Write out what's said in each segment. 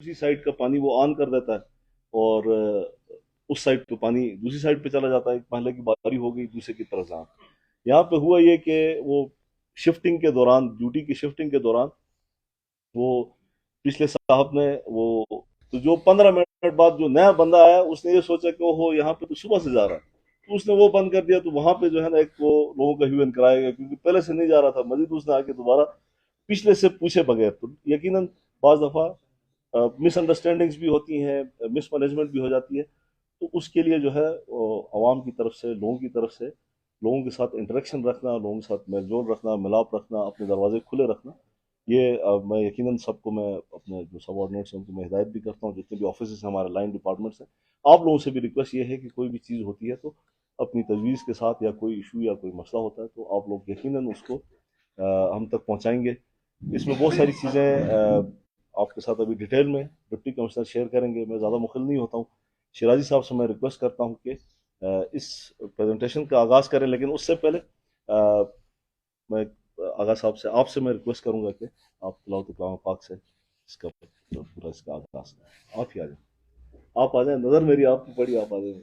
दूसरी साइड का पानी वो ऑन कर देता है, और उस साइड पे पानी दूसरी साइड पे चला जाता है। एक महल्ले की बारी हो गई दूसरे की तरफ जहाँ, यहाँ पे हुआ ये कि वो शिफ्टिंग के दौरान, ड्यूटी की शिफ्टिंग के दौरान, वो पिछले साहब ने वो, तो जो 15 मिनट बाद जो नया बंदा आया उसने ये सोचा कि ओहो यहाँ पे तो सुबह से जा रहा है, तो उसने वो बंद कर दिया। तो वहां पे जो है ना एक वो लोगों का ह्यू एंड कराया गया, क्योंकि पहले से नहीं जा रहा था, मजीद उसने आके दोबारा पिछले से पूछे बगैर। तो यकीनन बाज दफा मिसअंडरस्टैंडिंग्स भी होती हैं, मिसमैनेजमेंट भी हो जाती है। तो उसके लिए जो है आवाम की तरफ से, लोगों की तरफ से, लोगों के साथ इंटरेक्शन रखना, लोगों के साथ मेलजोल रखना, मिलाप रखना, अपने दरवाजे खुले रखना, ये मैं यकीनन सबको, मैं अपने जो सबॉर्डिनेट्स हैं उनको मैं हिदायत भी करता हूँ, जितने भी ऑफिस हैं हमारे लाइन डिपार्टमेंट्स हैं। आप लोगों से भी रिक्वेस्ट ये है कि कोई भी चीज़ होती है तो अपनी तजवीज़ के साथ, या कोई इशू या कोई मसला होता है तो आप लोग यकीनन उसको हम तक पहुँचाएंगे। इसमें बहुत सारी चीज़ें आपके साथ अभी डिटेल में डिप्टी कमिश्नर शेयर करेंगे, मैं ज़्यादा मुखिल नहीं होता हूँ। शिराजी साहब से मैं रिक्वेस्ट करता हूँ कि इस प्रेजेंटेशन का आगाज़ करें, लेकिन उससे पहले मैं आगा साहब से, आपसे मैं रिक्वेस्ट करूंगा कि आप तिलावत कलाम पाक से इसका पूरा इसका आगाज करें। आप ही आ जाए, आप आ जाए, नजर मेरी आपकी पड़ी, आप आ जाए।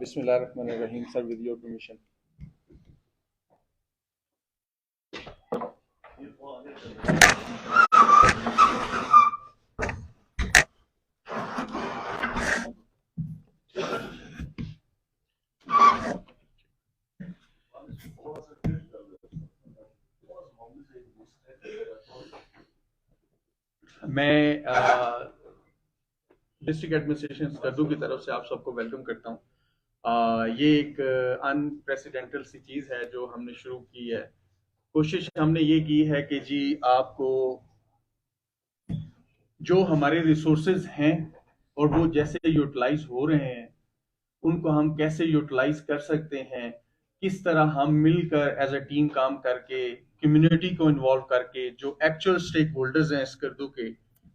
Bismillahirrahmanirrahim. Sir, with your permission. मैं डिस्ट्रिक्ट एडमिनिस्ट्रेशन स्कर्दू की तरफ से आप सबको वेलकम करता हूँ। ये एक अनप्रेसिडेंटल सी चीज़ है जो हमने शुरू की है। कोशिश हमने ये की है कि जी आपको जो हमारे रिसोर्सेज हैं और वो जैसे यूटिलाइज हो रहे हैं उनको हम कैसे यूटिलाइज कर सकते हैं, किस तरह हम मिलकर एज अ टीम काम करके कम्युनिटी को इन्वॉल्व करके जो एक्चुअल स्टेक होल्डर्स हैं स्कर्दू के,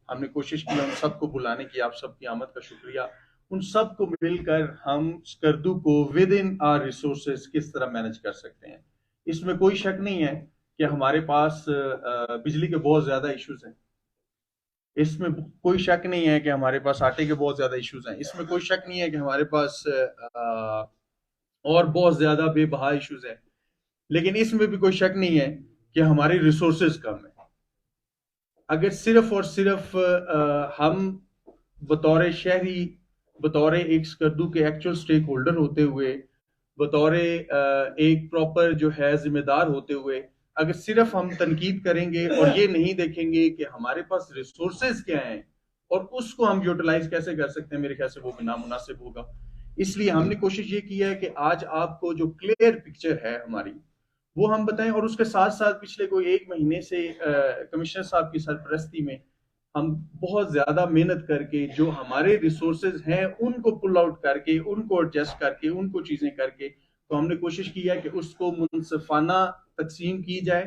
हमने कोशिश की उन सबको बुलाने की। आप सबकी आमद का शुक्रिया। उन सबको मिलकर हम स्कर्दू को विद इन आवर रिसोर्सेज किस तरह मैनेज कर सकते हैं। इसमें कोई शक नहीं है कि हमारे पास बिजली के बहुत ज्यादा इश्यूज हैं। इसमें कोई शक नहीं है कि हमारे पास आटे के बहुत ज्यादा इश्यूज हैं। इसमें कोई शक नहीं है कि हमारे पास और बहुत ज्यादा बेबहा इश्यूज हैं। लेकिन इसमें भी कोई शक नहीं है कि हमारी रिसोर्सेज कम है। अगर सिर्फ और सिर्फ हम बतौर शहरी, बतौर एक स्कर्दू के एक्चुअल स्टेक होल्डर होते हुए, बतौर एक प्रॉपर जो है जिम्मेदार होते हुए, अगर सिर्फ हम तनकीद करेंगे और ये नहीं देखेंगे कि हमारे पास रिसोर्सेज क्या हैं और उसको हम यूटिलाइज कैसे कर सकते हैं, मेरे ख्याल से वो भी नामुनासिब होगा। इसलिए हमने कोशिश ये की है कि आज आपको जो क्लियर पिक्चर है हमारी वो हम बताएं, और उसके साथ साथ पिछले कोई एक महीने से कमिश्नर साहब की सरपरस्ती में हम बहुत ज्यादा मेहनत करके जो हमारे रिसोर्सेज हैं उनको पुल आउट करके, उनको एडजस्ट करके, उनको चीजें करके, तो हमने कोशिश की है कि उसको मुनसफाना तकसीम की जाए,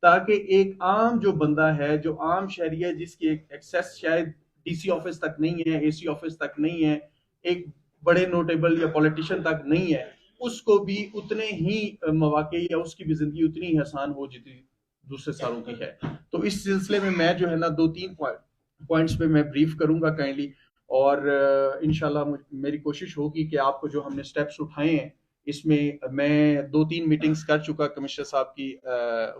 ताकि एक आम जो बंदा है, जो आम शहरी है, जिसकी एक एक्सेस शायद डीसी ऑफिस तक नहीं है, एसी ऑफिस तक नहीं है, एक बड़े नोटेबल या पॉलिटिशियन तक नहीं है, उसको भी उतने ही मौके या उसकी भी जिंदगी उतनी ही आसान हो जितनी दूसरे सालों की है। तो इस सिलसिले में मैं जो है ना 2-3 पॉइंट्स पे मैं ब्रीफ करूंगा काइंडली, और इंशाल्लाह मेरी कोशिश होगी कि आपको जो हमने स्टेप्स उठाए हैं, इसमें मैं 2-3 मीटिंग्स कर चुका कमिश्नर साहब की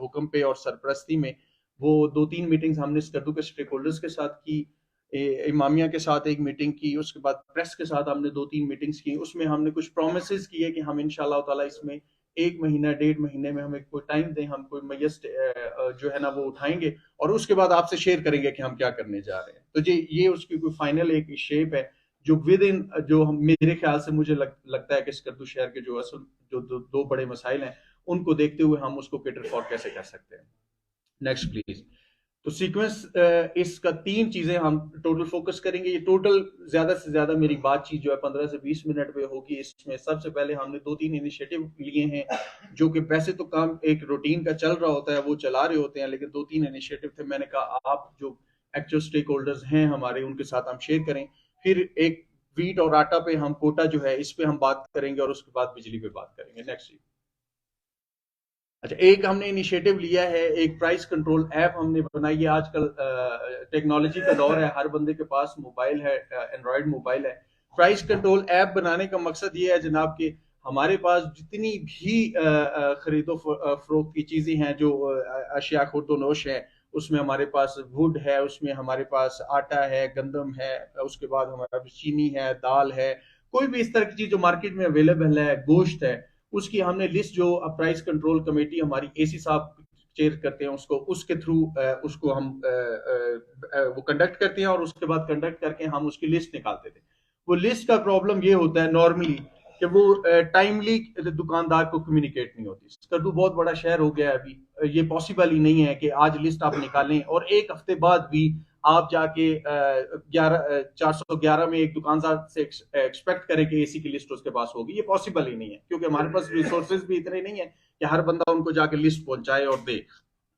हुक्म पे और सरपरस्ती में। वो 2-3 मीटिंग्स हमने स्कर्दू के स्टेक होल्डर्स के साथ की, इमामिया के साथ एक मीटिंग की, उसके बाद प्रेस के साथ हमने 2-3 मीटिंग्स की। उसमें हमने कुछ प्रोमिस किए कि हम इंशाल्लाह ताला इसमें 1 महीना 1.5 महीने में हमें कोई टाइम दें, हम कोई मैयस जो है ना वो उठाएंगे और उसके बाद आपसे शेयर करेंगे कि हम क्या करने जा रहे हैं। तो जी ये उसकी कोई फाइनल एक शेप है जो विद इन जो हम मेरे ख्याल से मुझे लगता है कि स्कर्दू शहर के जो असल जो दो बड़े मसाइल हैं उनको देखते हुए हम उसको केटर फॉर कैसे कर सकते हैं। Next please. तो सीक्वेंस इसका 3 चीजें हम टोटल फोकस करेंगे। ये टोटल ज्यादा से ज्यादा मेरी बातचीत जो है 15 से 20 मिनट में होगी। इसमें सबसे पहले हमने 2-3 इनिशिएटिव लिए हैं जो कि वैसे तो काम एक रूटीन का चल रहा होता है, वो चला रहे होते हैं, लेकिन 2-3 इनिशिएटिव थे। मैंने कहा आप जो एक्चुअल स्टेक होल्डर्स हैं हमारे उनके साथ हम शेयर करें। फिर एक वीट और आटा पे हम कोटा जो है इस पे हम बात करेंगे और उसके बाद बिजली पे बात करेंगे। नेक्स्ट। अच्छा, एक हमने इनिशिएटिव लिया है, एक प्राइस कंट्रोल ऐप हमने बनाई है। आजकल टेक्नोलॉजी का दौर है, हर बंदे के पास मोबाइल है, एंड्रॉयड मोबाइल है। प्राइस कंट्रोल ऐप बनाने का मकसद ये है जनाब कि हमारे पास जितनी भी खरीदो फरोख्त की चीजें हैं जो अशिया खुर्दोनोश है, उसमें हमारे पास वुड है, उसमें हमारे पास आटा है, गंदम है, उसके बाद हमारे पास चीनी है, दाल है, कोई भी इस तरह की चीज जो मार्केट में अवेलेबल है, गोश्त है, उसकी हमने लिस्ट जो प्राइस कंट्रोल कमेटी हमारी एसी साहब चेयर करते हैं उसको, उसके थ्रू उसको हम वो कंडक्ट करते हैं और उसके बाद कंडक्ट करके हम उसकी लिस्ट निकालते थे। वो लिस्ट का प्रॉब्लम ये होता है नॉर्मली कि वो टाइमली दुकानदार को कम्युनिकेट नहीं होती। स्कर्दू बहुत बड़ा शहर हो गया है, अभी ये पॉसिबल ही नहीं है कि आज लिस्ट आप निकालें और एक हफ्ते बाद भी आप जाके 411 में एक दुकानदार से एक्सपेक्ट करें कि एसी की लिस्ट उसके पास होगी। ये पॉसिबल ही नहीं है क्योंकि हमारे पास रिसोर्सेज भी इतने नहीं है कि हर बंदा उनको जाके लिस्ट पहुंचाए और दे।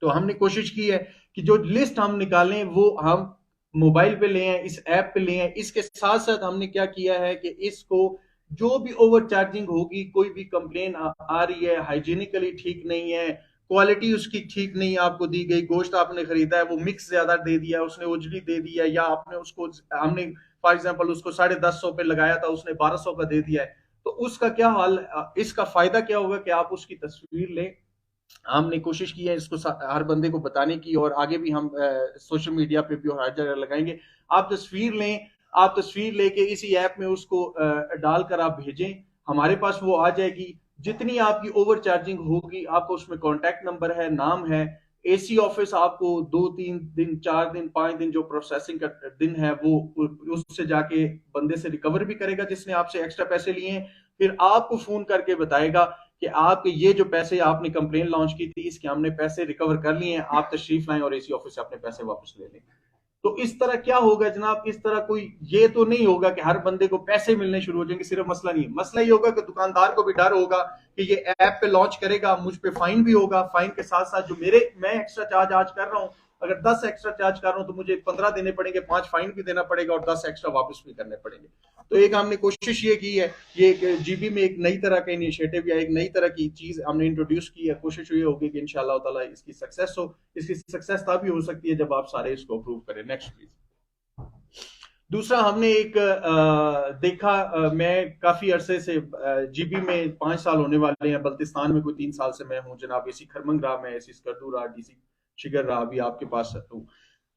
तो हमने कोशिश की है कि जो लिस्ट हम निकालें वो हम मोबाइल पे ले आए, इस ऐप पे ले आए। इसके साथ साथ हमने क्या किया है कि इसको जो भी ओवर चार्जिंग होगी, कोई भी कंप्लेन आ रही है, हाइजीनिकली ठीक नहीं है, क्वालिटी उसकी ठीक नहीं आपको दी गई, गोश्त आपने खरीदा है वो मिक्स ज्यादा दे दिया, उसने उजली दे दिया, या आपने उसको हमने फॉर एग्जांपल उसको 150 पे लगाया था, उसने 1200 का दे दिया है, तो उसका क्या हाल, इसका फायदा क्या होगा कि आप उसकी तस्वीर लें। हमने कोशिश की है इसको हर बंदे को बताने की और आगे भी हम सोशल मीडिया पे भी और हर जगह लगाएंगे। आप तस्वीर लें, आप तस्वीर लेके इसी ऐप में उसको डालकर आप भेजें, हमारे पास वो आ जाएगी। जितनी आपकी ओवर चार्जिंग होगी आपको उसमें कॉन्टैक्ट नंबर है, नाम है, एसी ऑफिस आपको 2-3 दिन 4 दिन 5 दिन जो प्रोसेसिंग का दिन है वो उससे जाके बंदे से रिकवर भी करेगा जिसने आपसे एक्स्ट्रा पैसे लिए हैं। फिर आपको फोन करके बताएगा कि आपके ये जो पैसे आपने कंप्लेन लॉन्च की थी इसके हमने पैसे रिकवर कर लिए हैं, आप तशरीफ लाएं और एसी ऑफिस से अपने पैसे वापस ले लें। तो इस तरह क्या होगा जनाब, इस तरह कोई ये तो नहीं होगा कि हर बंदे को पैसे मिलने शुरू हो जाएंगे, सिर्फ मसला नहीं है। मसला ये होगा कि दुकानदार को भी डर होगा कि ये ऐप पे लॉन्च करेगा, मुझ पे फाइन भी होगा, फाइन के साथ साथ जो मैं एक्स्ट्रा चार्ज आज कर रहा हूं, अगर 10 एक्स्ट्रा चार्ज कर रहा हूं तो मुझे 15 देने पड़ेंगे, 5 फाइन भी देना पड़ेगा और 10 एक्स्ट्रा वापस भी करने पड़ेंगे। तो एक हमने कोशिश ये की है, ये जीबी में एक नई तरह का इनिशिएटिव या एक नई तरह की चीज हमने इंट्रोड्यूस की है। कोशिश ये होगी कि इंशाल्लाह ताला इसकी सक्सेस हो। इसकी सक्सेस तभी हो सकती है जब आप सारे इसको अप्रूव करें। Next please. दूसरा हमने एक देखा, मैं काफी अरसे से जीबी में 5 साल होने वाले हैं, बल्तिस्तान में कोई 3 साल से मैं हूँ जनाब, एसी खरमंग रहा, मैं एसी स्कर्दू रहा, डीसी शिगर रहा, अभी आपके पास हूँ।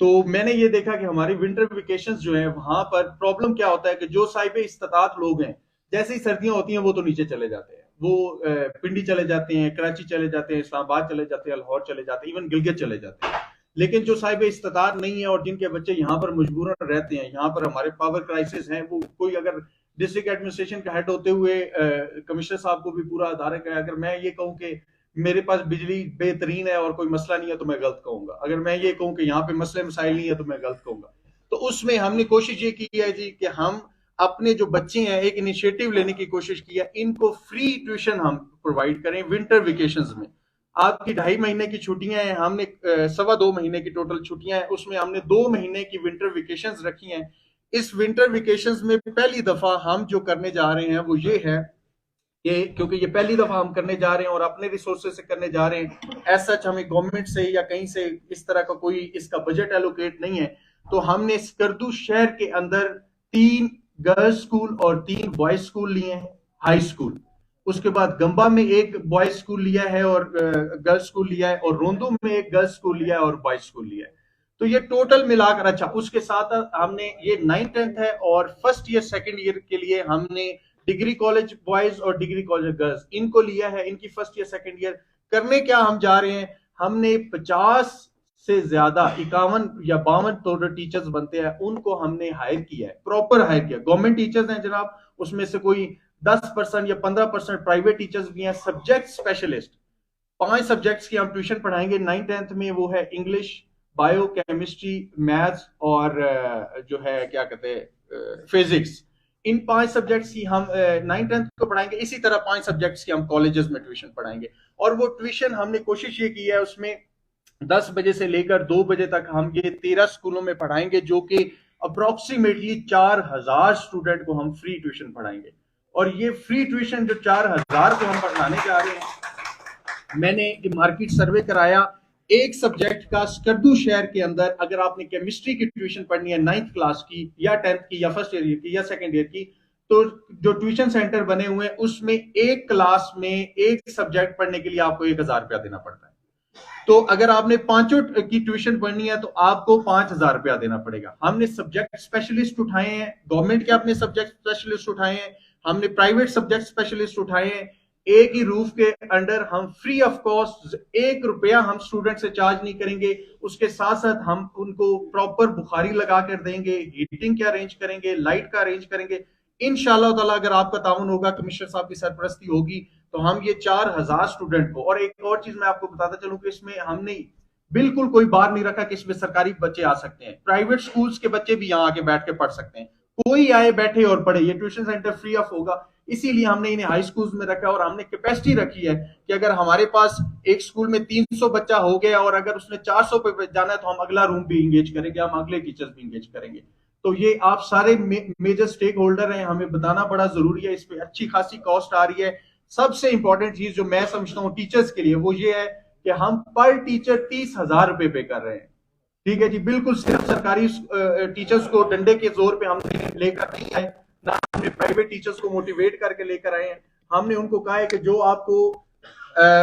तो मैंने ये देखा कि हमारी विंटर वेकेशंस जो है वहां पर प्रॉब्लम क्या होता है कि जो साहिब इस्तात लोग हैं, जैसे ही सर्दियां होती हैं वो तो नीचे चले जाते हैं, वो पिंडी चले जाते हैं, कराची चले जाते हैं, इस्लामाबाद चले जाते हैं, लाहौर चले जाते हैं, इवन गिलगित चले जाते हैं। लेकिन जो साहिब इस्तात नहीं है और जिनके बच्चे यहाँ पर मजबूरन रहते हैं, यहाँ पर हमारे पावर क्राइसिस है, वो कोई अगर डिस्ट्रिक्ट एडमिनिस्ट्रेशन का हेड होते हुए कमिश्नर साहब को भी पूरा आधार है, अगर मैं ये कहूँ कि मेरे पास बिजली बेहतरीन है और कोई मसला नहीं है तो मैं गलत कहूंगा, अगर मैं ये कहूँ कि यहाँ पे मसले मसाइल नहीं है तो मैं गलत कहूंगा। तो उसमें हमने कोशिश ये की है जी कि हम अपने जो बच्चे हैं एक इनिशिएटिव लेने की कोशिश की है, इनको फ्री ट्यूशन हम प्रोवाइड करें विंटर वेकेशंस में। आपकी 2.5 महीने की छुट्टियां हैं, हमने 2.25 महीने की टोटल छुट्टियां हैं, उसमें हमने 2 महीने की विंटर वेकेशंस रखी हैं। इस विंटर वेकेशंस में पहली दफा हम जो करने जा रहे हैं वो ये है कि क्योंकि ये पहली दफा हम करने जा रहे हैं और अपने रिसोर्सेज से करने जा रहे हैं, एज सच हमें गवर्नमेंट से या कहीं से इस तरह का कोई इसका बजट एलोकेट नहीं है, तो हमने स्कर्दू शहर के अंदर 3 गर्ल्स स्कूल और 3 बॉयज स्कूल लिए हैं, हाई स्कूल। उसके बाद गंबा में एक बॉयज स्कूल लिया है और गर्ल्स स्कूल लिया है, और रोंदू में एक गर्ल्स स्कूल लिया है और बॉयज स्कूल लिया है। तो ये टोटल मिलाकर, अच्छा उसके साथ हमने ये 9th 10th है और फर्स्ट ईयर सेकंड ईयर के लिए हमने डिग्री कॉलेज बॉयज और डिग्री कॉलेज गर्ल्स, इनको लिया है, इनकी फर्स्ट ईयर सेकंड ईयर। करने क्या हम जा रहे हैं, हमने 50 से ज्यादा 51 या 52 टोटल टीचर्स बनते हैं, उनको हमने हायर किया है, प्रॉपर हायर किया। गवर्नमेंट टीचर्स हैं जनाब, उसमें से कोई 10% या 15% प्राइवेट टीचर्स भी हैं। सब्जेक्ट स्पेशलिस्ट 5 सब्जेक्ट्स की हम ट्यूशन पढ़ाएंगे 9th 10th में, वो है इंग्लिश, बायो, केमिस्ट्री, मैथ्स और जो है क्या कहते हैं फिजिक्स। इन 5 सब्जेक्ट्स की हम 9th 10th को पढ़ाएंगे। इसी तरह 5 सब्जेक्ट्स की हम कॉलेजेस में ट्यूशन पढ़ाएंगे। और वो ट्यूशन हमने कोशिश ये की है, उसमें 10 बजे से लेकर 2 बजे तक हम ये 13 स्कूलों में पढ़ाएंगे, जो कि अप्रोक्सीमेटली 4000 स्टूडेंट को हम फ्री ट्यूशन पढ़ाएंगे। और ये फ्री ट्यूशन जो 4000 को हम पढ़ाने जा रहे हैं, मैंने मार्केट सर्वे कराया, एक सब्जेक्ट का स्कर्दू शहर के अंदर अगर आपने केमिस्ट्री की ट्यूशन पढ़नी है 9th क्लास की या 10th की या फर्स्ट ईयर की या सेकंड ईयर की, तो जो ट्यूशन सेंटर बने हुए हैं उसमें एक क्लास में एक सब्जेक्ट पढ़ने के लिए आपको 1000 रुपया देना पड़ता है। तो अगर आपने 5 की ट्यूशन पढ़नी है तो आपको 5000 रुपया देना पड़ेगा। हमने सब्जेक्ट स्पेशलिस्ट उठाए हैं, गवर्नमेंट के अपने सब्जेक्ट स्पेशलिस्ट उठाए हैं, हमने प्राइवेट सब्जेक्ट स्पेशलिस्ट उठाए हैं। एक ही रूफ के अंडर हम फ्री ऑफ कॉस्ट 1 रुपया हम स्टूडेंट से चार्ज नहीं करेंगे। उसके साथ साथ हम उनको प्रॉपर बुखारी लगा कर देंगे, हीटिंग का अरेंज करेंगे, लाइट का अरेंज करेंगे। इंशाल्लाह ताला अगर आपका ताउन होगा, कमिश्नर साहब की सरपरस्ती होगी, तो हम ये 4000 स्टूडेंट को। और एक और चीज मैं आपको बताता चलूं कि इसमें हमने बिल्कुल कोई बार नहीं रखा कि इसमें सरकारी बच्चे आ सकते हैं, प्राइवेट स्कूल्स के बच्चे भी यहाँ आके बैठ के पढ़ सकते हैं, कोई आए बैठे और पढ़े। ये ट्यूशन सेंटर फ्री ऑफ होगा, इसीलिए हमने इन्हें हाई स्कूल्स में रखा। और हमने कैपेसिटी रखी है कि अगर हमारे पास एक स्कूल में 300 बच्चा हो गया और अगर उसने 400 पे जाना है तो हम अगला रूम भी इंगेज करेंगे, हम अगले टीचर्स भी इंगेज करेंगे। तो ये आप सारे मेजर स्टेक होल्डर हैं, हमें बताना बड़ा जरूरी है। इस पे अच्छी खासी कॉस्ट आ रही है। सबसे इंपॉर्टेंट चीज जो मैं समझता हूँ टीचर्स के लिए वो ये है कि हम पर टीचर 30,000 रुपए पे कर रहे हैं। ठीक है जी, बिल्कुल सिर्फ सरकारी टीचर्स को डंडे के जोर पे हम लेकर नहीं आए, ना हमने प्राइवेट टीचर्स को मोटिवेट करके लेकर आए हैं। हमने उनको कहा है कि जो आपको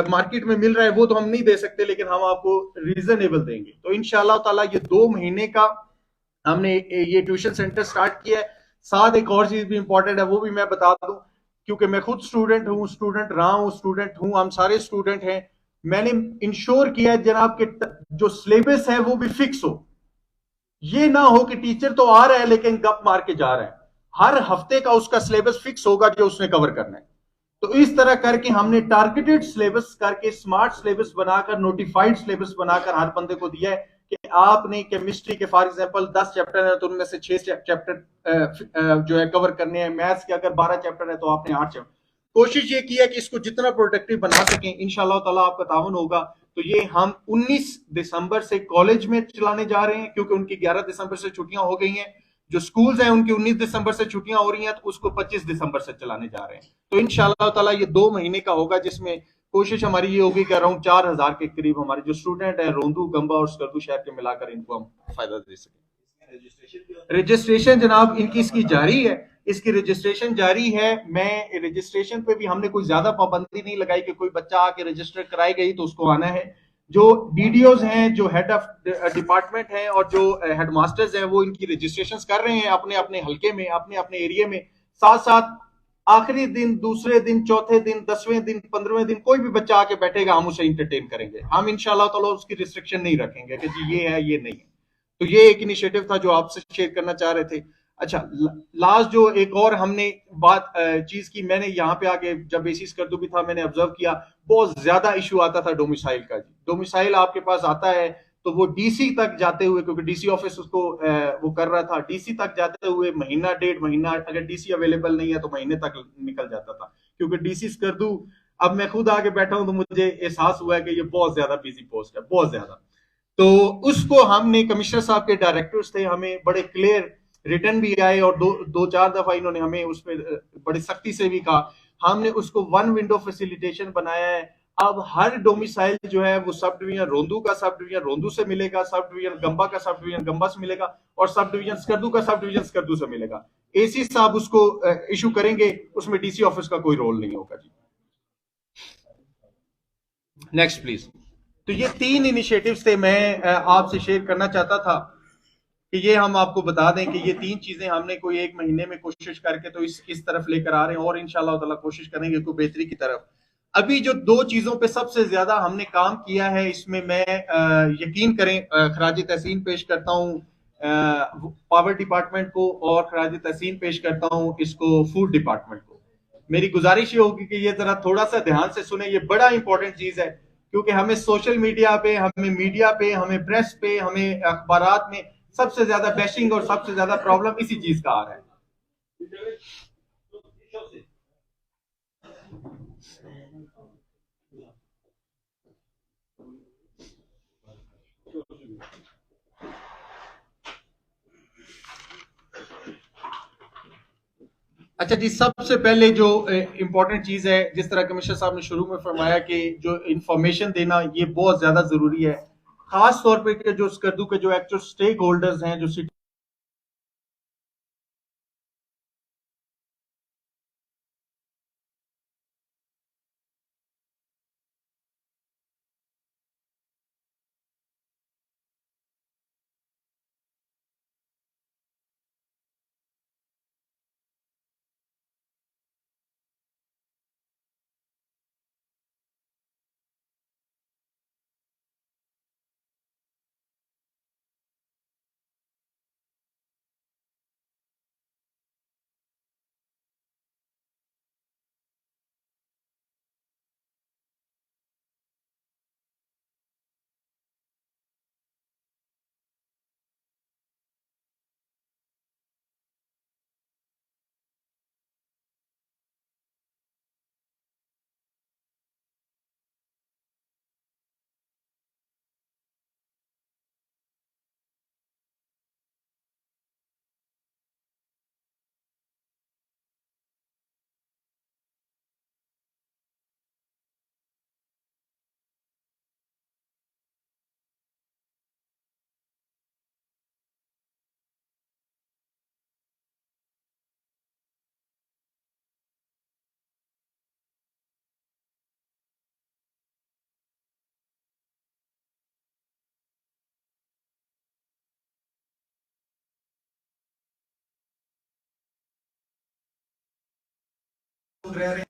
मार्केट में मिल रहा है वो तो हम नहीं दे सकते, लेकिन हम आपको रीजनेबल देंगे। तो इंशाल्लाह ताला ये 2 महीने का हमने ये ट्यूशन सेंटर स्टार्ट किया है। साथ एक और चीज भी इंपॉर्टेंट है, वो भी मैं बता दूं, क्योंकि मैं खुद स्टूडेंट हूं, स्टूडेंट रहा हूं, स्टूडेंट हूं, हम सारे स्टूडेंट हैं। मैंने इंश्योर किया है जनाब कि जो सिलेबस है वो भी फिक्स हो। ये ना हो कि टीचर तो आ रहा है लेकिन गप मार के जा रहा है। हर हफ्ते का उसका सिलेबस फिक्स होगा जो उसने कवर करना है। तो इस तरह करके हमने टारगेटेड सिलेबस करके, स्मार्ट सिलेबस बनाकर, नोटिफाइड सिलेबस बनाकर हर बंदे को दिया है कि आपने केमिस्ट्री के फॉर एग्जांपल 10 चैप्टर है तो उनमें से 6 चैप्टर जो है कवर करने हैं। मैथ्स के अगर 12 चैप्टर है तो आपने 8 चैप्टर। कोशिश ये की है कि इसको जितना प्रोडक्टिव बना सकें। इंशाल्लाह ताला आपका तावन होगा। तो ये हम 19 दिसंबर से कॉलेज में चलाने जा रहे हैं, क्योंकि उनकी 11 दिसंबर से छुट्टियां हो गई हैं। जो स्कूल्स हैं उनकी 19 दिसंबर से छुट्टियां हो रही हैं, तो उसको 25 दिसंबर से चलाने जा रहे हैं। तो इंशाल्लाह ताला ये 2 महीने का होगा, जिसमें कोशिश हमारी ये होगी कि अराउंड 4000 के करीब हमारे जो स्टूडेंट है रोंदू, गंबा और स्कर्दू शहर के मिलाकर इनको हम फायदा दे सकें। रजिस्ट्रेशन जनाब इनकी इसकी जारी है, इसकी रजिस्ट्रेशन जारी है। मैं रजिस्ट्रेशन पे भी हमने कोई ज्यादा पाबंदी नहीं लगाई कि कोई बच्चा आके रजिस्टर कराई गई तो उसको आना है। जो डीडीओज हैं, जो हेड ऑफ डिपार्टमेंट हैं और जो हेडमास्टर्स हैं, वो इनकी रजिस्ट्रेशन कर रहे हैं अपने अपने हल्के में, अपने अपने एरिया में। साथ साथ आखिरी दिन, दूसरे दिन, चौथे दिन, 10वें दिन, 15वें दिन कोई भी बच्चा आके बैठेगा, हम उसे इंटरटेन करेंगे। हम इंशाल्लाह ताला उसकी रिस्ट्रिक्शन नहीं रखेंगे कि जी ये है ये नहीं है। तो ये एक इनिशिएटिव था जो आपसे शेयर करना चाह रहे थे। अच्छा, लास्ट जो एक और हमने बात चीज की, मैंने यहाँ पे आके जब बेसिस कर भी था, मैंने ऑब्जर्व किया बहुत ज्यादा इशू आता था डोमिसाइल का। जी, डोमिसाइल आपके पास आता है तो वो डीसी तक जाते हुए, क्योंकि डीसी ऑफिस उसको वो कर रहा था, डीसी तक जाते हुए महीना 1.5 महीना, अगर डीसी अवेलेबल नहीं है तो महीने तक निकल जाता था। क्योंकि डीसी स्कर्दू, अब मैं खुद आगे बैठा हूं तो मुझे एहसास हुआ है कि ये बहुत ज्यादा बिजी पोस्ट है, बहुत ज्यादा। तो उसको हमने, कमिश्नर साहब के डायरेक्टर्स थे, हमें बड़े क्लियर रिटर्न भी आए और दो चार दफा इन्होंने हमें उस पर बड़ी सख्ती से भी कहा। हमने उसको 1 विंडो फैसिलिटेशन बनाया है। अब हर डोमिसाइल जो है वो सब डिवीजन रोंदू का सब डिवीजन रोंदू से मिलेगा, सब डिवीजन गंबा का सब डिवीजन गंबा से मिलेगा, और सब डिवीजन स्कर्दू का सब डिवीजन स्कर्दू से मिलेगा। एसी साहब उसको इशू करेंगे, उसमें डीसी ऑफिस का कोई रोल नहीं होगा। जी, नेक्स्ट प्लीज। तो ये 3 इनिशिएटिव्स थे मैं आपसे शेयर करना चाहता था कि ये हम आपको बता दें कि ये 3 चीजें हमने कोई 1 महीने में कोशिश करके तो इस तरफ लेकर आ रहे हैं और इंशाल्लाह ताला कोशिश करेंगे कोई बेहतरी की तरफ। अभी जो 2 चीजों पे सबसे ज्यादा हमने काम किया है, इसमें मैं यकीन करें खराज तहसीन पेश करता हूँ पावर डिपार्टमेंट को और खराज तहसीन पेश करता हूँ इसको फूड डिपार्टमेंट को। मेरी गुजारिश ये होगी कि ये जरा थोड़ा सा ध्यान से सुने, ये बड़ा इंपॉर्टेंट चीज है, क्योंकि हमें सोशल मीडिया पे, हमें मीडिया पे, हमें प्रेस पे, हमें अखबारात में सबसे ज्यादा बैशिंग और सबसे ज्यादा प्रॉब्लम इसी चीज का आ रहा है। अच्छा जी, सबसे पहले जो इंपॉर्टेंट चीज है, जिस तरह कमिश्नर साहब ने शुरू में फरमाया कि जो इंफॉर्मेशन देना ये बहुत ज्यादा जरूरी है, खास तौर पे जो स्कर्दू के जो एक्चुअल स्टेक होल्डर्स हैं, जो सिटी रह रहे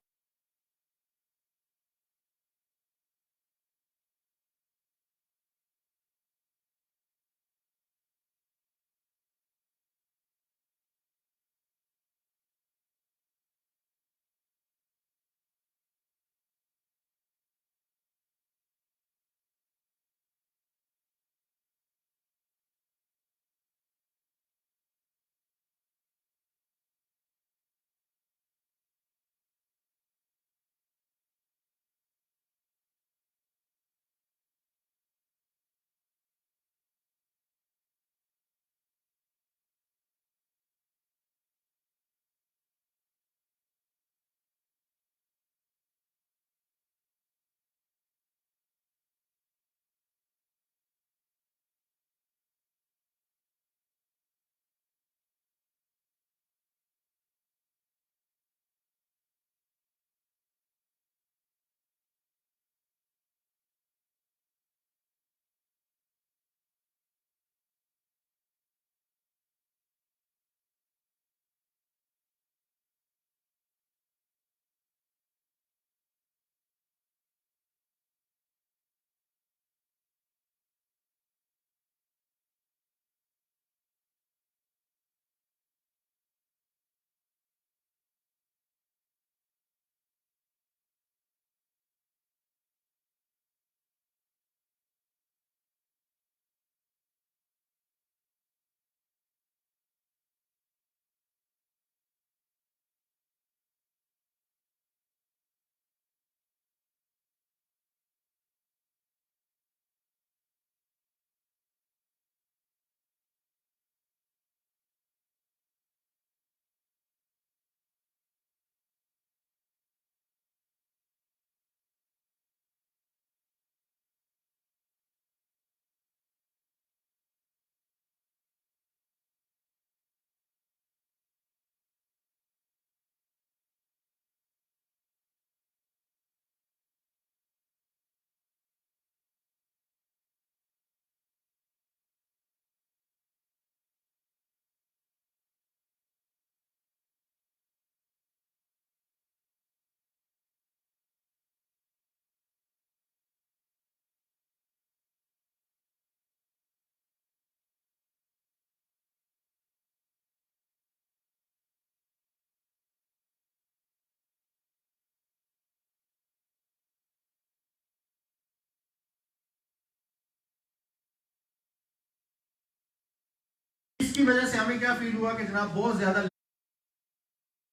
इसकी वजह से हमें क्या फील हुआ कि जनाब बहुत ज्यादा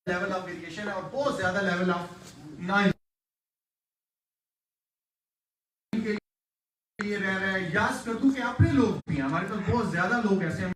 लेवल ऑफ वेरिएशन है और बहुत ज्यादा लेवल ऑफ नॉइज के लिए रह रहे हैं। याद कर दूं कि अपने लोग भी हैं, हमारे पास बहुत ज्यादा लोग ऐसे हैं